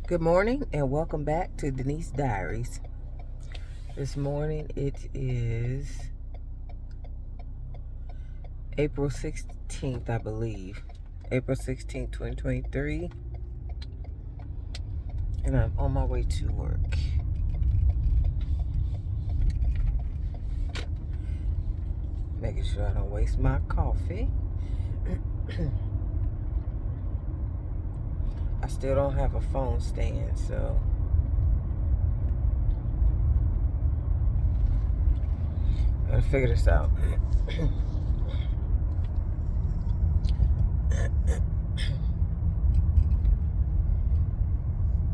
Good morning and welcome back to Denise Diaries. This morning it is April 16th, I believe. April 16th, 2023. And I'm on my way to work. Making sure I don't waste my coffee. I still don't have a phone stand, so I gotta figure this out.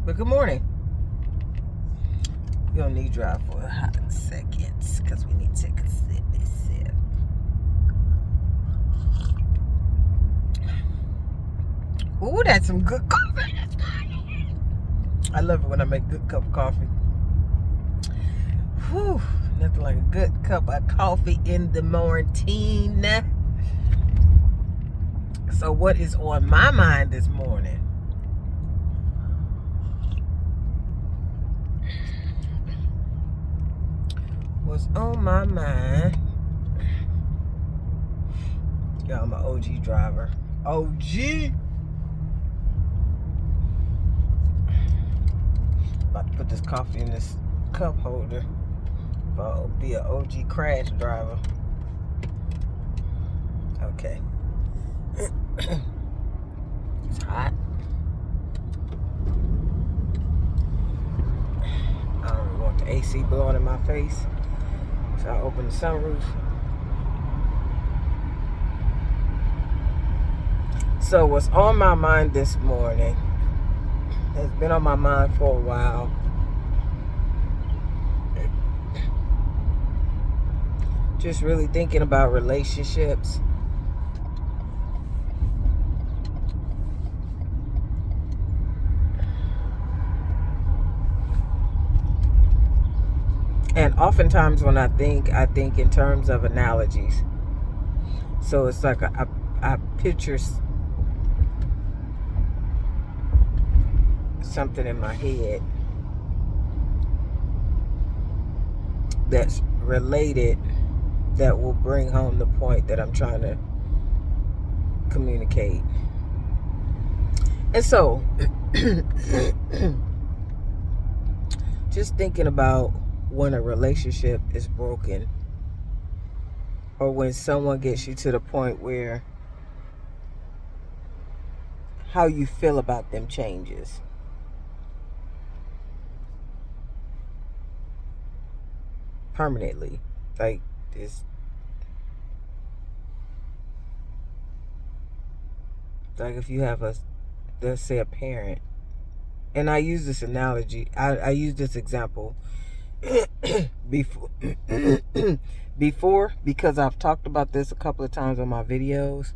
But good morning. You're gonna need drive for a hot second because we need to take a sip. Ooh, that's some good coffee. I love it when I make a good cup of coffee. Whew, nothing like a good cup of coffee in the morning. So what is on my mind this morning? What's on my mind? Y'all, I'm an OG driver. OG! About to put this coffee in this cup holder. I'll be an OG crash driver. Okay. It's hot. I don't really want the AC blowing in my face. So I open the sunroof. So what's on my mind this morning has been on my mind for a while. Just really thinking about relationships. And oftentimes when I think in terms of analogies. So it's like I picture something in my head that's related that will bring home the point that I'm trying to communicate. And so just thinking about when a relationship is broken, or when someone gets you to the point where how you feel about them changes. Permanently. Like this. Like if you have let's say a parent. And I use this analogy, I use this example before because I've talked about this a couple of times on my videos.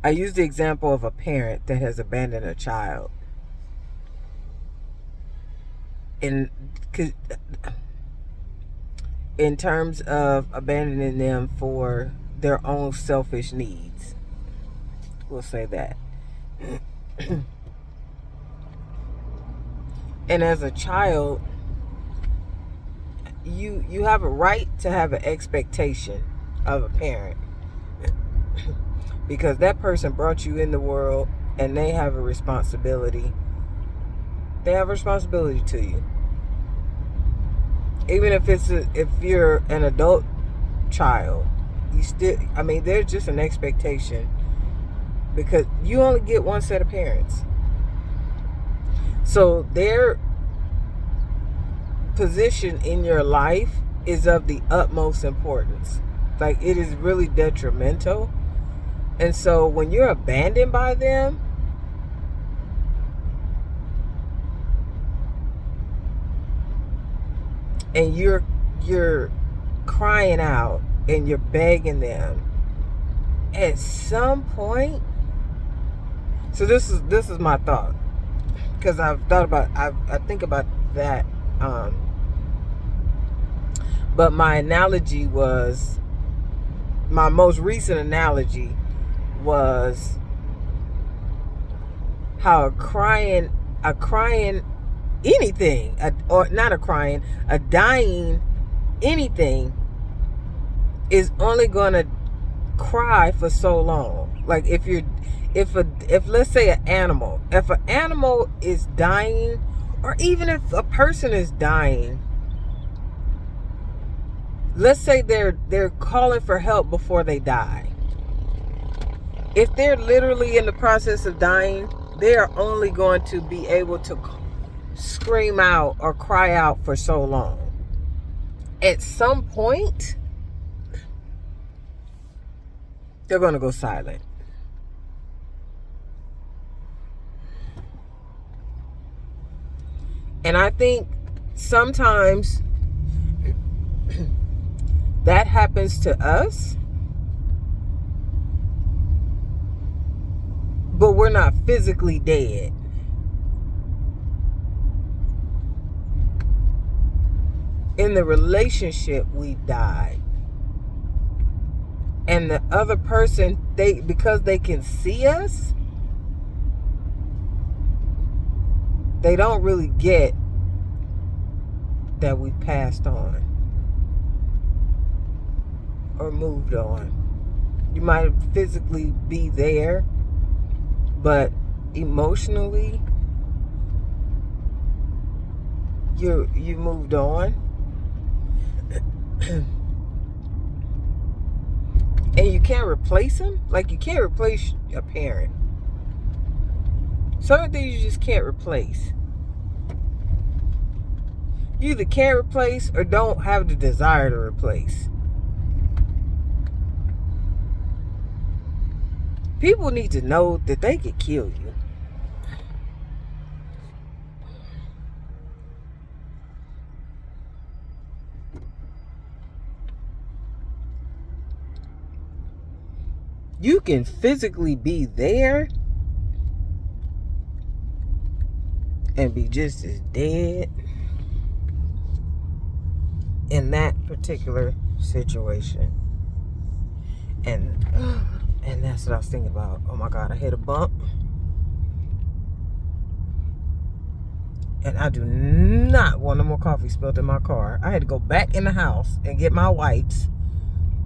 I use the example of a parent that has abandoned a child. In terms of abandoning them for their own selfish needs. We'll say that. And as a child, you have a right to have an expectation of a parent. Because that person brought you in the world and they have a responsibility. They have a responsibility to you. Even if you're an adult child, you still, there's just an expectation because you only get one set of parents. So their position in your life is of the utmost importance. Like, it is really detrimental. And so when you're abandoned by them, and you're crying out and you're begging them, at some point, so this is my thought, because I've thought about, I think about that, but my analogy my most recent analogy was how a crying anything, or not a crying, a dying anything is only going to cry for so long. Like if let's say if an animal is dying, or even if a person is dying, let's say they're calling for help before they die. If they're literally in the process of dying, they are only going to be able to scream out or cry out for so long. At some point, they're going to go silent. And I think sometimes that happens to us, but we're not physically dead. In the relationship, we've died. And the other person, because they can see us, they don't really get that we passed on or moved on. You might physically be there, but emotionally, you moved on. And you can't replace them. Like, you can't replace a parent. Some things you just can't replace. You either can't replace or don't have the desire to replace. People need to know that they could kill you. You can physically be there and be just as dead in that particular situation. And that's what I was thinking about. Oh my God, I hit a bump. And I do not want no more coffee spilled in my car. I had to go back in the house and get my wipes.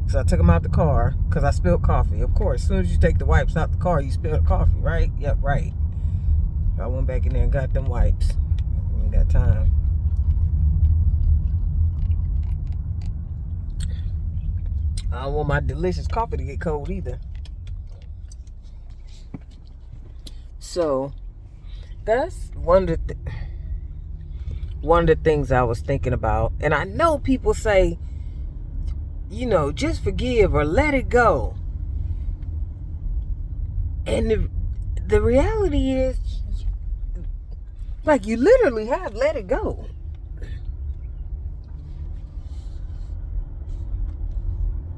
So I took them out the car because I spilled coffee. Of course, as soon as you take the wipes out the car, you spill the coffee, right? Yep, right. I went back in there and got them wipes. I ain't got time. I don't want my delicious coffee to get cold either. So that's one of the things I was thinking about. And I know people say, just forgive or let it go. And the reality is, like, you literally have let it go.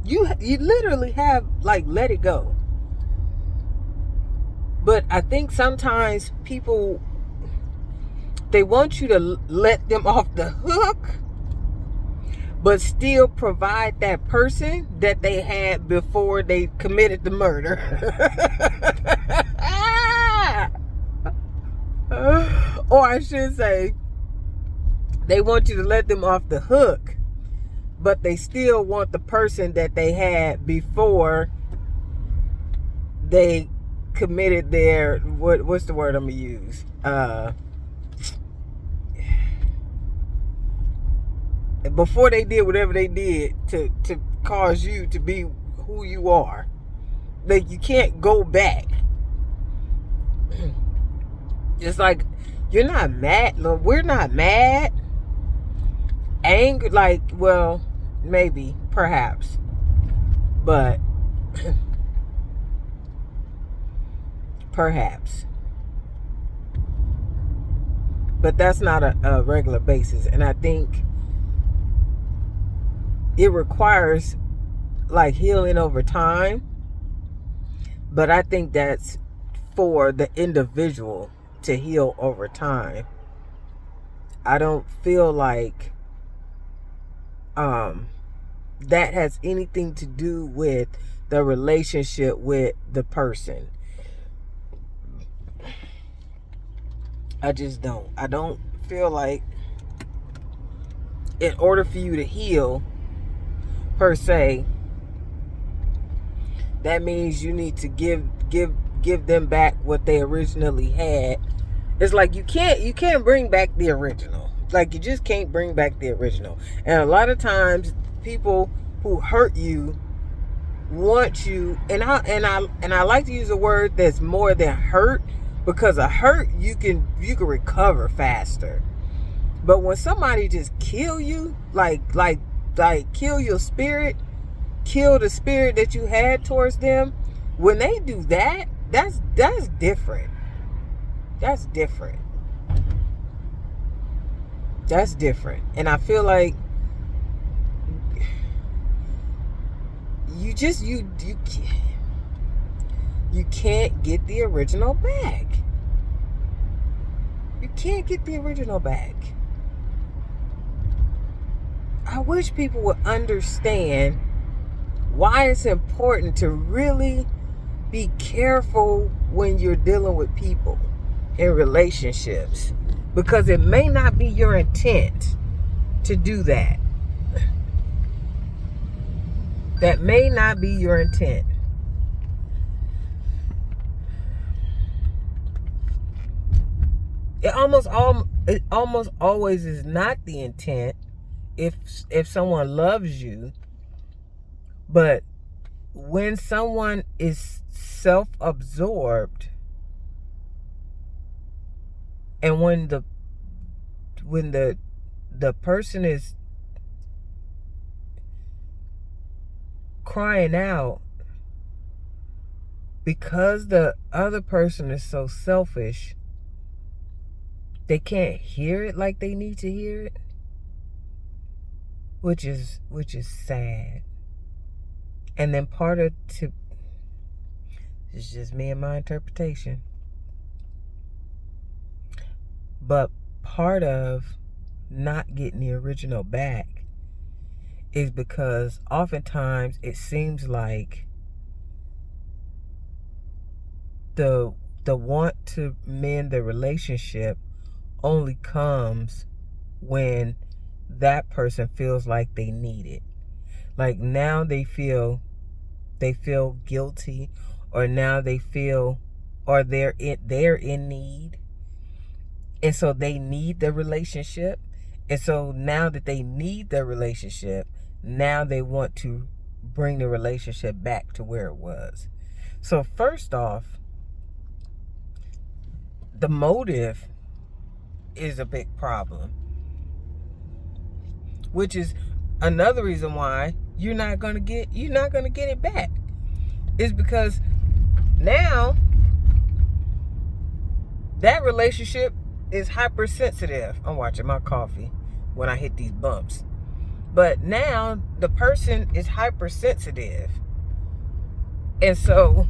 You literally have, like, let it go. But I think sometimes people, they want you to let them off the hook, but still provide that person that they had before they committed the murder. Or I should say, they want you to let them off the hook, but they still want the person that they had before they committed their, what's the word I'm gonna use? Before they did whatever they did to cause you to be who you are. Like, you can't go back. It's like, you're not mad. No, we're not mad. Angry, like, well, maybe, perhaps. But perhaps. But that's not a regular basis. And I think it requires, like, healing over time. But I think that's for the individual to heal over time. I don't feel like that has anything to do with the relationship with the person. I just don't. I don't feel like in order for you to heal, per se, that means you need to give them back what they originally had. It's like you can't bring back the original. Like, you just can't bring back the original. And a lot of times people who hurt you want you, and I like to use a word that's more than hurt, because a hurt you can recover faster. But when somebody just kill you, like kill your spirit, kill the spirit that you had towards them, when they do that, that's different. That's different. That's different. And I feel like you can't get the original back. You can't get the original back. I wish people would understand why it's important to really be careful when you're dealing with people in relationships, because it may not be your intent to do that. That may not be your intent. It almost always is not the intent if someone loves you. But when someone is self-absorbed, and when the person is crying out because the other person is so selfish, they can't hear it like they need to hear it, which is sad. And then it's just me and my interpretation, but part of not getting the original back is because oftentimes it seems like the want to mend the relationship only comes when that person feels like they need it. Like, now they feel guilty, or now they feel, or they're in need, and so they need the relationship. And so now that they need the relationship, now they want to bring the relationship back to where it was. So first off, the motive is a big problem, which is another reason why you're not gonna get it back. Is because now that relationship is hypersensitive. I'm watching my coffee when I hit these bumps. But now the person is hypersensitive. And so,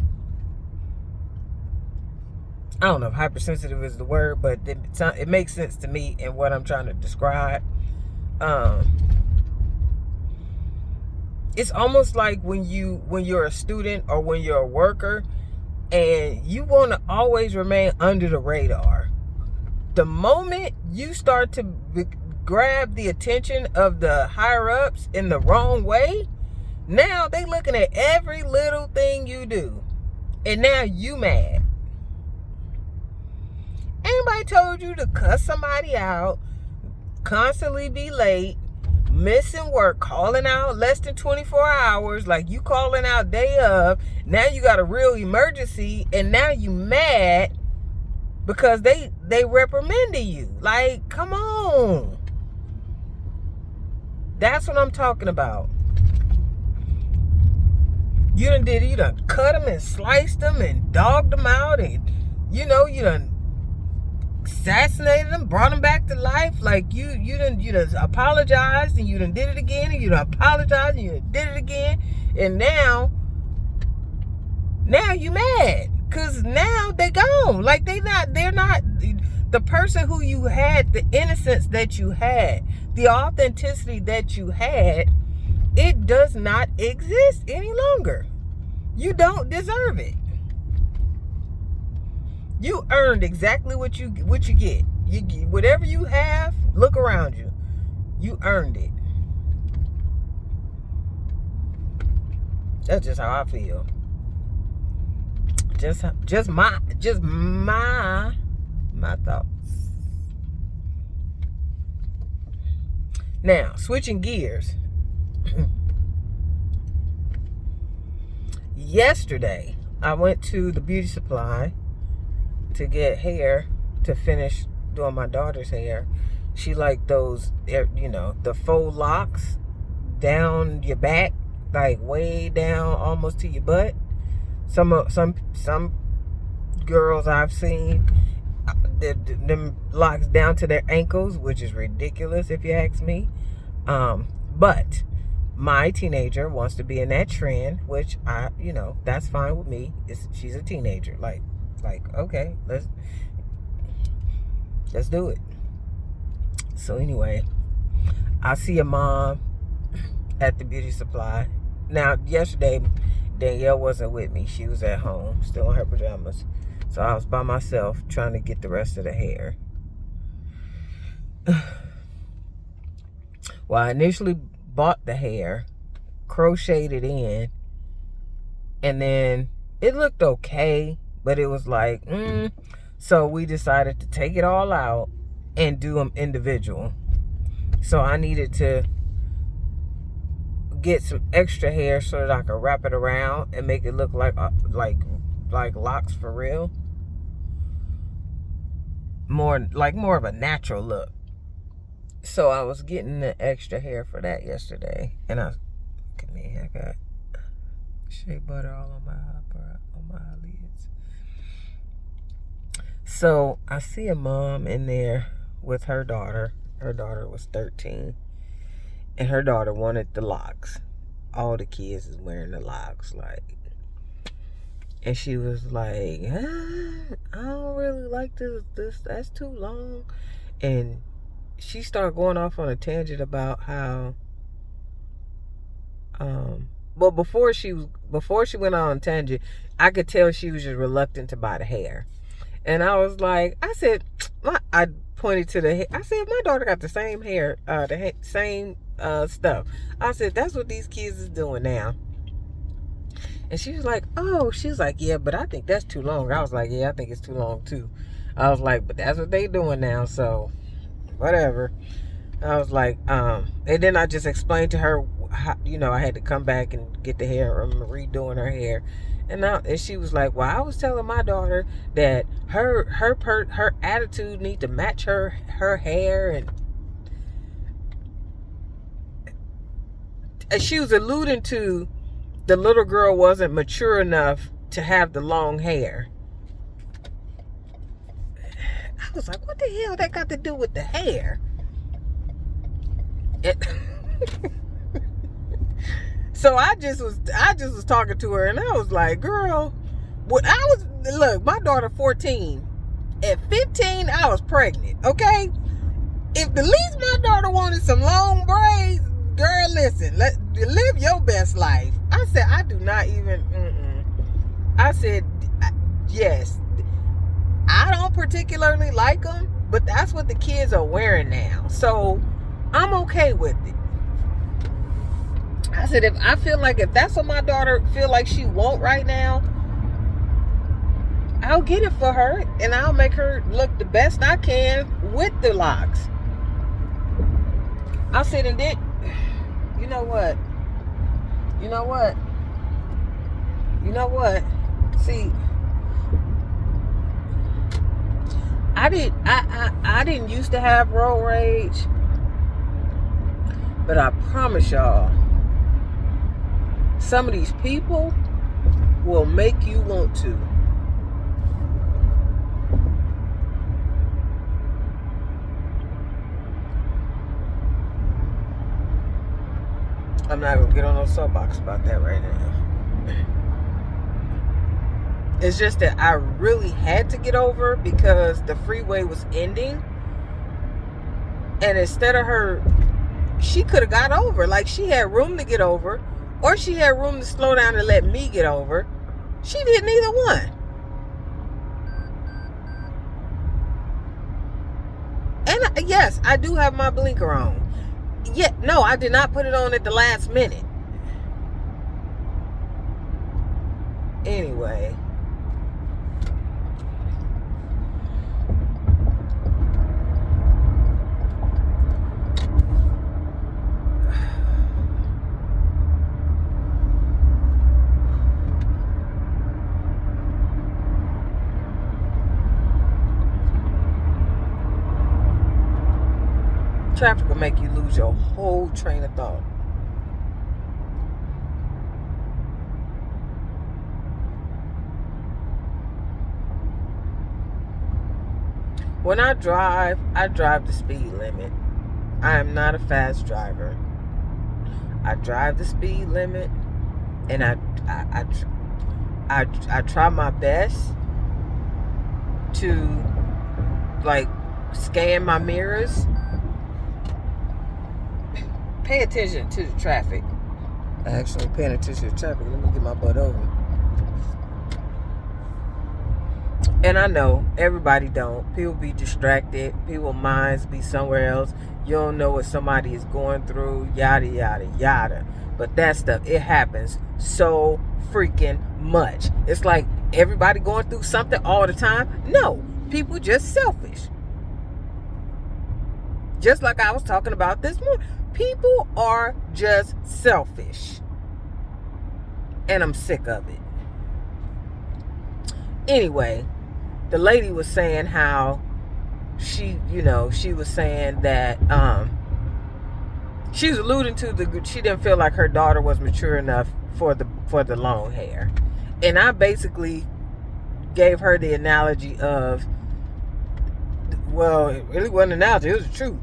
I don't know if hypersensitive is the word, but it makes sense to me in what I'm trying to describe. It's almost like when you're a student or when you're a worker, and you want to always remain under the radar. The moment you start to grab the attention of the higher ups in the wrong way, now they looking at every little thing you do, and now you mad. Anybody told you to cuss somebody out, constantly be late, missing work, calling out less than 24 hours, like you calling out day of, now you got a real emergency, and now you mad because they reprimanded you? Like, come on. That's what I'm talking about. You done cut them and sliced them and dogged them out, and you done assassinated them, brought them back to life. Like, you done apologized, and you done did it again, and you done apologized, and you done did it again, and now you mad because now they gone. Like, they're not the person who you had, the innocence that you had, the authenticity that you had. It does not exist any longer. You don't deserve it. You earned exactly what you get. Whatever you have, look around you. You earned it. That's just how I feel. Just my thoughts. Now, switching gears. Yesterday, I went to the beauty supply to get hair to finish doing my daughter's hair. She liked those, the faux locks down your back, like way down almost to your butt. Some girls I've seen, them locks down to their ankles, which is ridiculous if you ask me. But my teenager wants to be in that trend, which that's fine with me. She's a teenager. Like, okay, let's do it. So anyway, I see a mom at the beauty supply. Now, yesterday, Danielle wasn't with me. She was at home, still in her pajamas. So I was by myself trying to get the rest of the hair. Well, I initially bought the hair, crocheted it in, and then it looked okay, but it was like, So we decided to take it all out and do them individual. So I needed to get some extra hair so that I could wrap it around and make it look like locks for real. More of a natural look. So I was getting the extra hair for that yesterday, and I got shea butter all on my eyelids. So I see a mom in there with her daughter. Her daughter was 13, and her daughter wanted the locks. All the kids is wearing the locks, and she was like, I don't really like this. That's too long. And she started going off on a tangent about how, before she went on a tangent, I could tell she was just reluctant to buy the hair. And I was like, I pointed to the hair. I said, my daughter got the same hair, same stuff. I said, that's what these kids is doing now. And she was like, yeah, but I think that's too long. I was like, yeah, I think it's too long too. I was like, but that's what they doing now, so whatever. I was like, and then I just explained to her how, I had to come back and get the hair, or redoing her hair. And she was like, well, I was telling my daughter that her attitude need to match her hair, and she was alluding to the little girl wasn't mature enough to have the long hair. I was like, what the hell that got to do with the hair? So I just was talking to her, and I was like, girl, look, my daughter 14. At 15, I was pregnant, okay? If the least my daughter wanted some long braids, girl, listen, live your best life. I said, I do not even, I said, yes, I don't particularly like them, but that's what the kids are wearing now. So I'm okay with it. I said, if that's what my daughter feel like she want right now, I'll get it for her, and I'll make her look the best I can with the locks. I said, and then, you know what? See, I didn't used to have road rage, but I promise y'all, some of these people will make you want to. I'm not going to get on no soapbox about that right now. It's just that I really had to get over because the freeway was ending. And instead of her, she could have got over. Like, she had room to get over. Or she had room to slow down and let me get over. She did neither one. I do have my blinker on. Yeah, no, I did not put it on at the last minute. Anyway. Traffic will make you lose your whole train of thought. When I drive the speed limit. I am not a fast driver. I drive the speed limit, and I try my best to like scan my mirrors. Pay attention to the traffic. Actually, paying attention to traffic. Let me get my butt over. And I know everybody don't. People be distracted. People's minds be somewhere else. You don't know what somebody is going through. Yada, yada, yada. But that stuff, it happens so freaking much. It's like everybody going through something all the time. No. People just selfish. Just like I was talking about this morning. People are just selfish. And I'm sick of it. Anyway, the lady was saying how she was saying that she was alluding to she didn't feel like her daughter was mature enough for the long hair. And I basically gave her the analogy of, well, it really wasn't an analogy, it was the truth.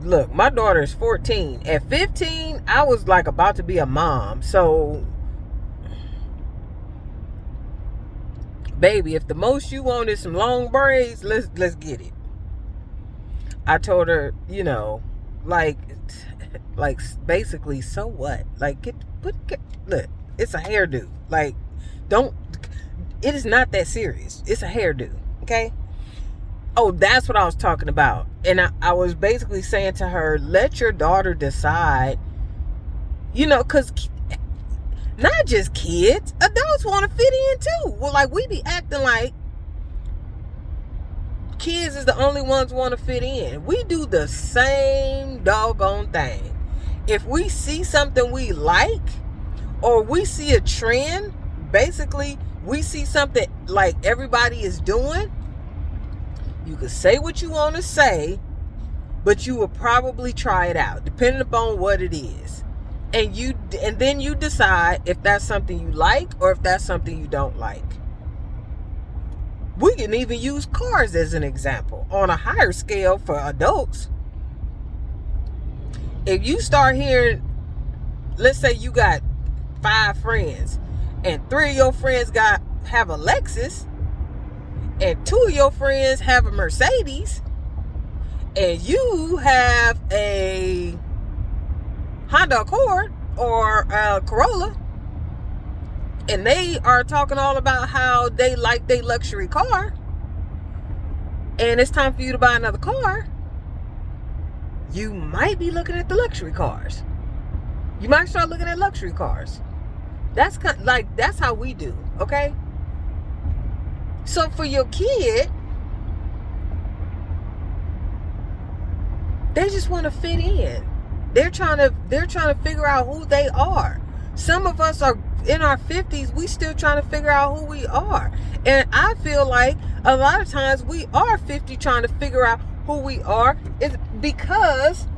Look, my daughter is 14. At 15, I was like about to be a mom. So, baby, if the most you want is some long braids, let's get it. I told her, like basically, so what? Like, look, it's a hairdo. Like, it is not that serious. It's a hairdo, okay? Oh, that's what I was talking about. And I was basically saying to her, let your daughter decide, because not just kids, adults want to fit in too. Well, like, we be acting like kids is the only ones want to fit in. We do the same doggone thing. If we see something we like, or we see a trend, basically, we see something like everybody is doing, you can say what you want to say, but you will probably try it out, depending upon what it is. And then you decide if that's something you like or if that's something you don't like. We can even use cars as an example on a higher scale for adults. If you start hearing, let's say you got 5 friends and 3 of your friends have a Lexus, and 2 of your friends have a Mercedes, and you have a Honda Accord or a Corolla, and they are talking all about how they like their luxury car, and it's time for you to buy another car, you might be looking at the luxury cars. You might start looking at luxury cars. That's that's how we do, okay? So for your kid, they just want to fit in. They're trying to figure out who they are. Some of us are in our 50s, we still trying to figure out who we are. And I feel like a lot of times we are 50 trying to figure out who we are. It's because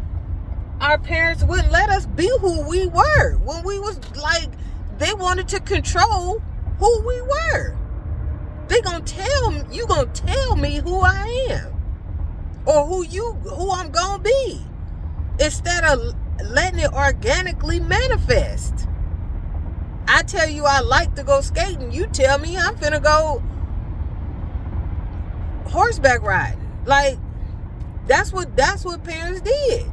our parents wouldn't let us be who we were. When we was like, they wanted to control who we were. You gonna tell me who I am, or who I'm gonna be, instead of letting it organically manifest. I tell you I like to go skating, you tell me I'm finna go horseback riding. Like, that's what parents did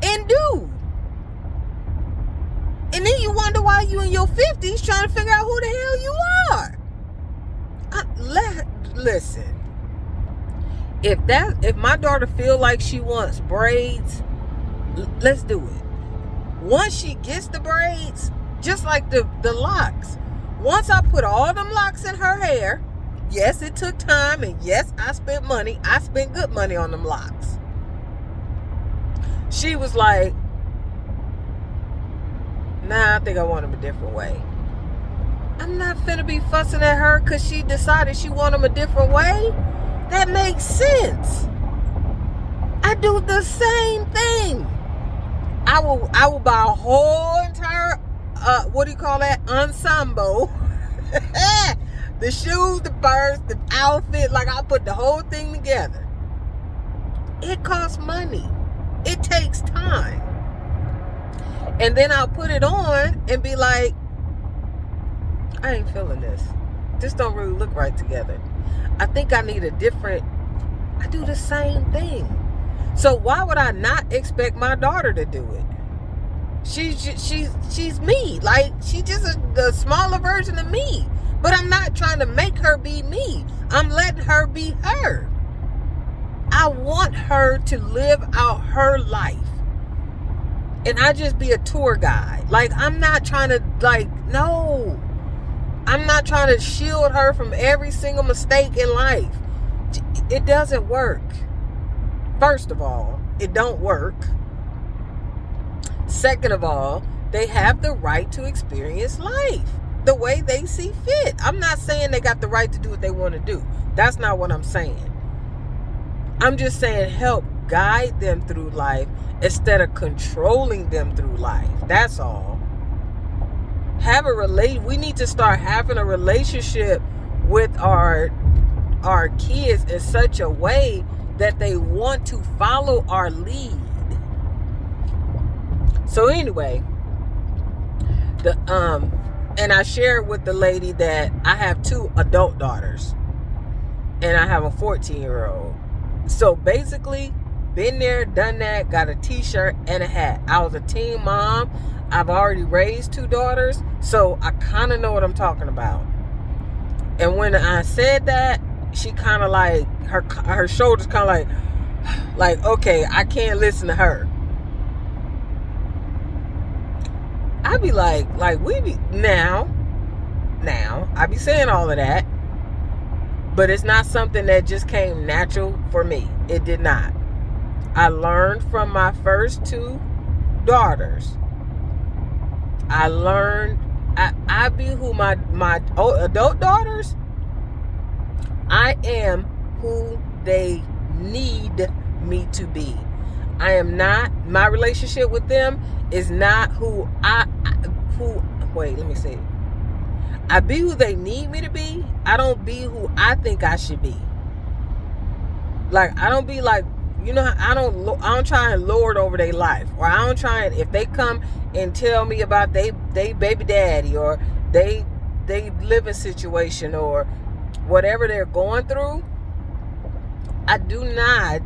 and do. And then you wonder why you in your 50s trying to figure out who the hell you are. Listen, If my daughter feel like she wants braids, let's do it. Once she gets the braids, just like the locks, once I put all them locks in her hair, yes, it took time, and yes, I spent money. I spent good money on them locks. She was like, nah, I think I want them a different way. I'm not finna be fussing at her because she decided she want them a different way. That makes sense. I do the same thing. I will buy a whole entire what do you call that? Ensemble. The shoes, the purse, the outfit, like I'll put the whole thing together. It costs money. It takes time. And then I'll put it on and be like, I ain't feeling this. This don't really look right together. I think I need a different. I do the same thing. So why would I not expect my daughter to do it? She's me. Like, she's just a smaller version of me. But I'm not trying to make her be me. I'm letting her be her. I want her to live out her life. And I just be a tour guide. Like, I'm not trying to, like, no. I'm not trying to shield her from every single mistake in life. It doesn't work. First of all, it don't work. Second of all, they have the right to experience life the way they see fit. I'm not saying they got the right to do what they want to do. That's not what I'm saying. I'm just saying help guide them through life instead of controlling them through life. That's all. We need to start having a relationship with our kids in such a way that they want to follow our lead. So anyway, and I shared with the lady that I have 2 adult daughters and I have a 14-year-old. So basically, been there, done that, got a t-shirt and a hat. I was a teen mom. I've already raised 2 daughters, so I kind of know what I'm talking about. And when I said that, she kind of like, her shoulders kind of like, okay, I can't listen to her. I be like we be, now, I be saying all of that, but it's not something that just came natural for me. It did not. I learned from my first 2 daughters. I learned, I be who my adult daughters, I am who they need me to be. I am not, my relationship with them is not wait, let me say it. I be who they need me to be. I don't be who I think I should be. Like, I don't be like, you know, I don't try and lord over their life, or I don't try and, if they come and tell me about they baby daddy or they living situation or whatever they're going through, I do not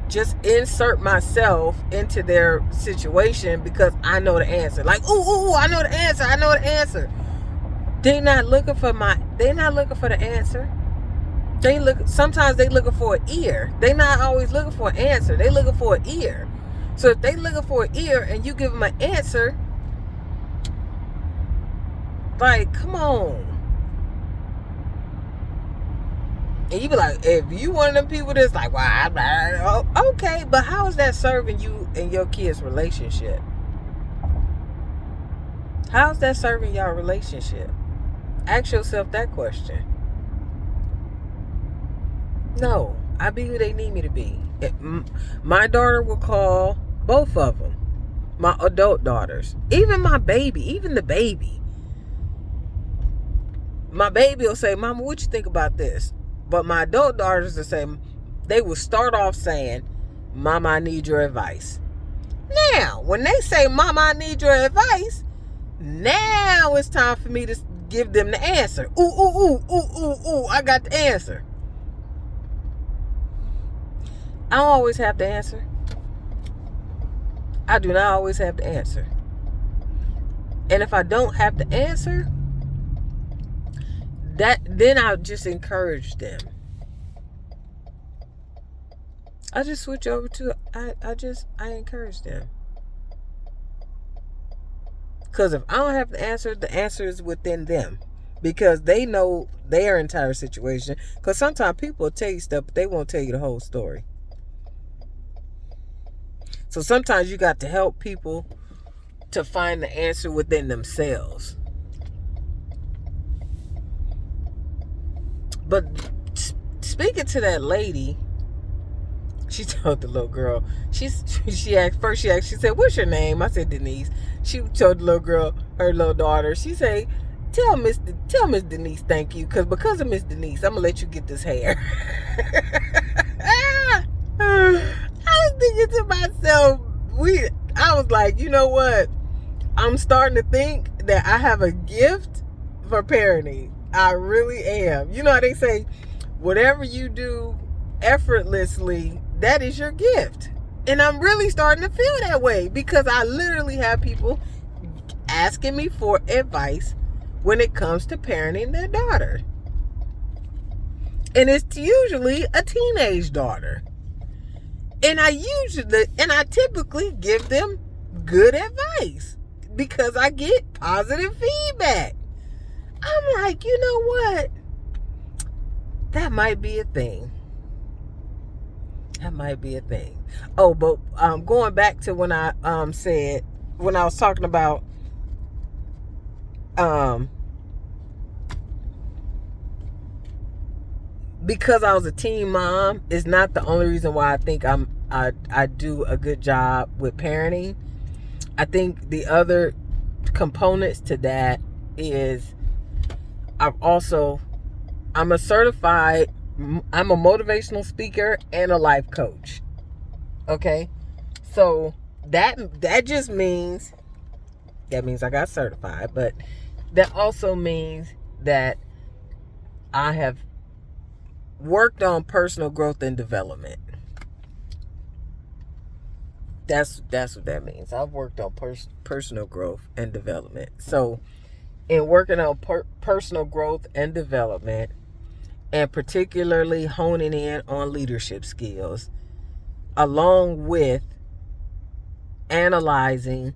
just insert myself into their situation because I know the answer. Like, ooh, I know the answer. They're not looking for the answer. Sometimes they looking for an ear. They're not always looking for an answer. They looking for an ear. So if they looking for an ear and you give them an answer, like, come on. And you be like, if you one of them people that's like, well, okay, but how is that serving you in your kids' relationship? How's that serving y'all relationship? Ask yourself that question. No, I be who they need me to be. My daughter will call both of them, my adult daughters, even my baby, even the baby. My baby will say, Mama, what you think about this? But my adult daughters will say, they will start off saying, Mama, I need your advice. Now, when they say, Mama, I need your advice, now it's time for me to give them the answer. Ooh, I got the answer. I don't always have the answer. I do not always have the answer. And if I don't have the answer, then I'll just encourage them. I just switch over to I encourage them. Because if I don't have the answer is within them. Because they know their entire situation. Because sometimes people will tell you stuff, but they won't tell you the whole story. So sometimes you got to help people to find the answer within themselves. But speaking to that lady, she told the little girl, she said, "What's your name?" I said, "Denise." She told the little girl, her little daughter, she said, tell Miss Denise thank you, because of Miss Denise, I'm gonna let you get this hair." I was thinking to myself, I was like, you know what? I'm starting to think that I have a gift for parenting. I really am. You know how they say, whatever you do effortlessly, that is your gift. And I'm really starting to feel that way, because I literally have people asking me for advice when it comes to parenting their daughter. And it's usually a teenage daughter. And I typically give them good advice because I get positive feedback. I'm like, you know what? That might be a thing. That might be a thing. Oh, but going back to when I was talking about because I was a teen mom is not the only reason why I think I do a good job with parenting. I think the other components to that is I'm a motivational speaker and a life coach. Okay? So that just means I got certified, but that also means that I have worked on personal growth and development. That's what that means. I've worked on personal growth and development. So in working on personal growth and development, and particularly honing in on leadership skills, along with analyzing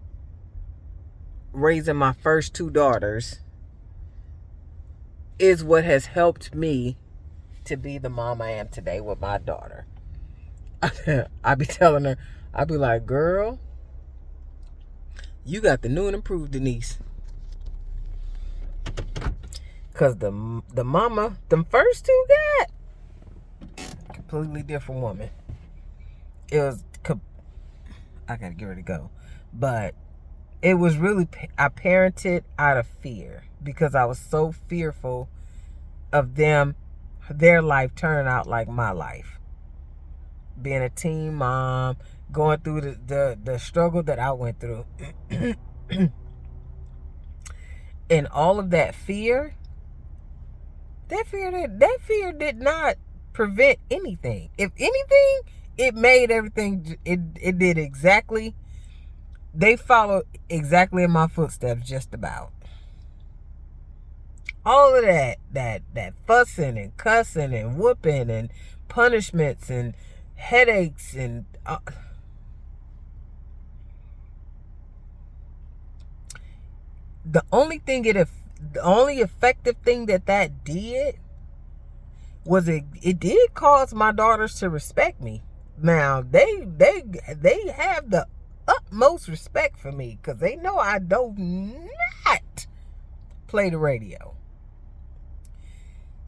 raising my first two daughters, is what has helped me to be the mom I am today with my daughter. I be telling her, I be like, girl, you got the new and improved Denise. Because the mama, them first two got completely different woman. It was, I gotta get ready to go. But it was really, I parented out of fear because I was so fearful of their life turning out like my life. Being a teen mom, going through the struggle that I went through. And all of that fear did not prevent anything. If anything, it made everything, it did exactly, they followed exactly in my footsteps, just about. All of that fussing and cussing and whooping and punishments and headaches and the only effective thing that did was it did cause my daughters to respect me. Now they have the utmost respect for me because they know I do not play the radio.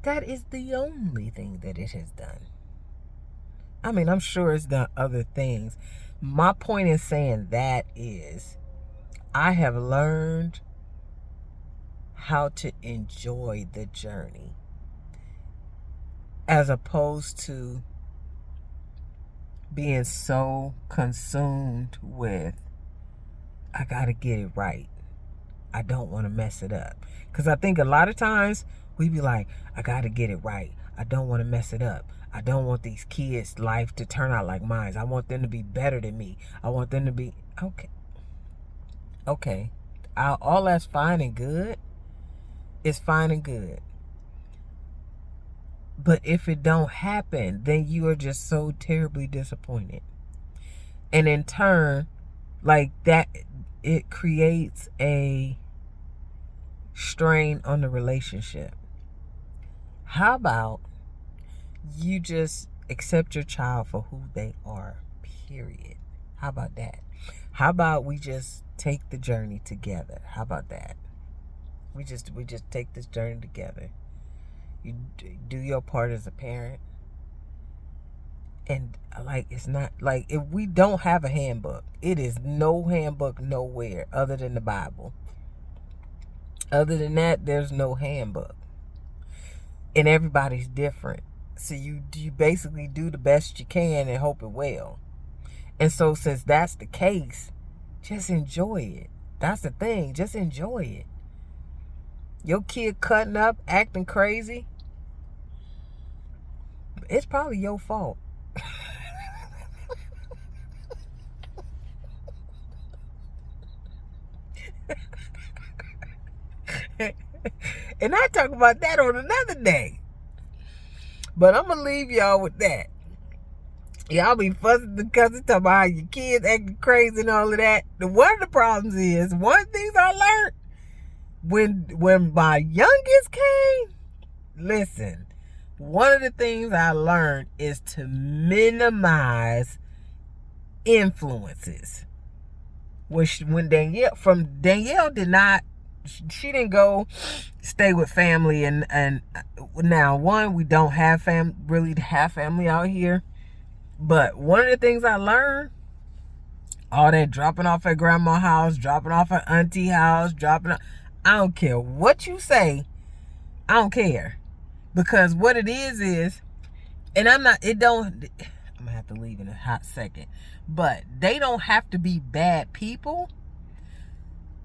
That is the only thing that it has done. I mean, I'm sure it's done other things. My point in saying that is I have learned how to enjoy the journey as opposed to being so consumed with, I gotta get it right. I don't want to mess it up. Because I think a lot of times we be like, I gotta get it right. I don't want to mess it up. I don't want these kids' life to turn out like mine. I want them to be better than me. I want them to be okay. All that's fine and good. It's fine and good. But if it don't happen, then you are just so terribly disappointed. And in turn, like that, it creates a strain on the relationship. How about you just accept your child for who they are, period? How about that? How about we just take the journey together? How about that? We just take this journey together. You do your part as a parent. And like, it's not like, if we don't have a handbook, it is no handbook nowhere other than the Bible. Other than that, there's no handbook. And everybody's different. So you basically do the best you can and hope it well. And so since that's the case, just enjoy it. That's the thing. Just enjoy it. Your kid cutting up, acting crazy, it's probably your fault. And I talk about that on another day. But I'm going to leave y'all with that. Y'all be fussing and cussing, talking about how your kids acting crazy and all of that. One of the problems is, one of the things I learned when my youngest came, listen, one of the things I learned is to minimize influences. When Danielle did not, she didn't go stay with family, and now, one, we don't have really have family out here. But one of the things I learned, all that dropping off at grandma's house, dropping off at auntie house, I don't care what you say, I don't care. Because what it is, and I'm gonna have to leave in a hot second, but they don't have to be bad people.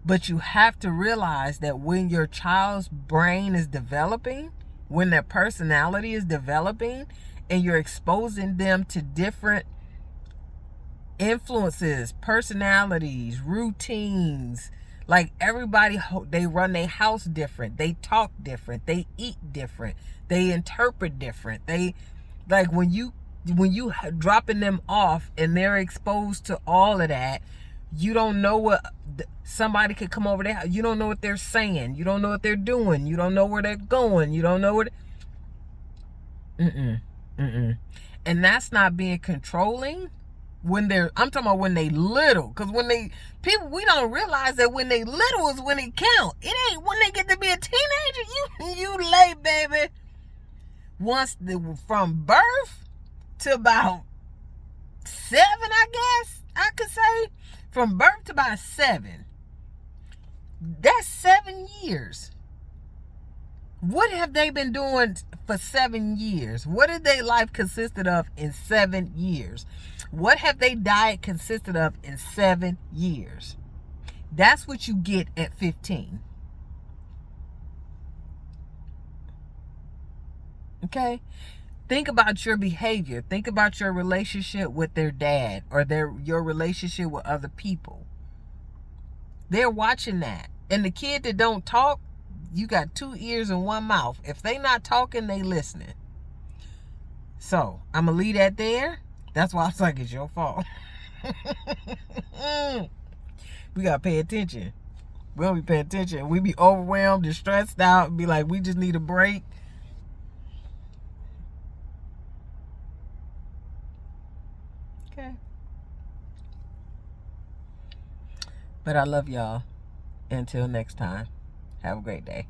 But you have to realize that when your child's brain is developing, when their personality is developing, and you're exposing them to different influences, personalities, routines, like everybody, they run their house different, they talk different, they eat different, they interpret different. They, like, when you dropping them off and they're exposed to all of that, you don't know what somebody could come over there. You don't know what they're saying. You don't know what they're doing. You don't know where they're going. You don't know what. And that's not being controlling. I'm talking about when they little. Because we don't realize that when they little is when it count. It ain't when they get to be a teenager. You late, baby. From birth to about 7, I guess I could say. From birth to about 7. That's 7 years. What have they been doing for 7 years? What did their life consisted of in 7 years? What have their diet consisted of in 7 years? That's what you get at 15. Okay? Think about your behavior. Think about your relationship with their dad, or your relationship with other people. They're watching that. And the kid that don't talk, you got 2 ears and 1 mouth. If they not talking, they listening. So, I'm going to leave that there. That's why I was like, it's your fault. We got to pay attention. We don't be paying attention. We be overwhelmed and stressed out and be like, we just need a break. Okay. But I love y'all. Until next time, have a great day.